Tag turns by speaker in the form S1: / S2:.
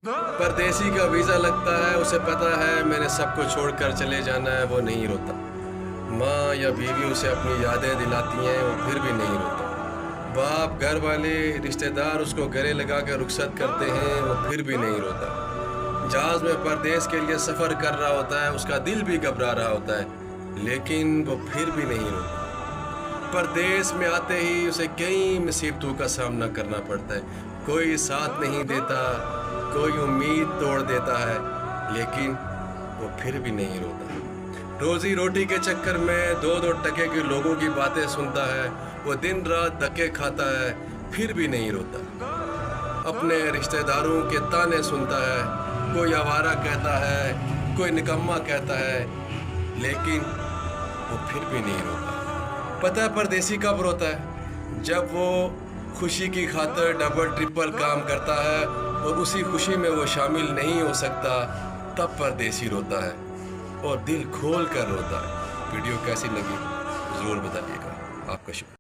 S1: परदेसी का वीज़ा लगता है, उसे पता है मैंने सबको छोड़कर चले जाना है, वो नहीं रोता। माँ या बीवी उसे अपनी यादें दिलाती हैं, वो फिर भी नहीं रोता। बाप, घर वाले, रिश्तेदार उसको गले लगा कर रुखसत करते हैं, वो फिर भी नहीं रोता। जहाज़ में परदेस के लिए सफ़र कर रहा होता है, उसका दिल भी घबरा रहा होता है, लेकिन वो फिर भी नहीं रोता। परदेस में आते ही उसे कई मुसीबतों का सामना करना पड़ता है। कोई साथ नहीं देता, कोई उम्मीद तोड़ देता है, लेकिन वो फिर भी नहीं रोता। रोजी रोटी के चक्कर में दो दो टके के लोगों की बातें सुनता है, वो दिन रात धक्के खाता है, फिर भी नहीं रोता। अपने रिश्तेदारों के ताने सुनता है, कोई आवारा कहता है, कोई निकम्मा कहता है, लेकिन वो फिर भी नहीं रोता। पता है परदेसी कब रोता है? जब वो खुशी की खातिर डबल ट्रिपल काम करता है और उसी खुशी में वो शामिल नहीं हो सकता, तब परदेसी रोता है और दिल खोल कर रोता है। वीडियो कैसी लगी ज़रूर बताइएगा। आपका शुक्रिया।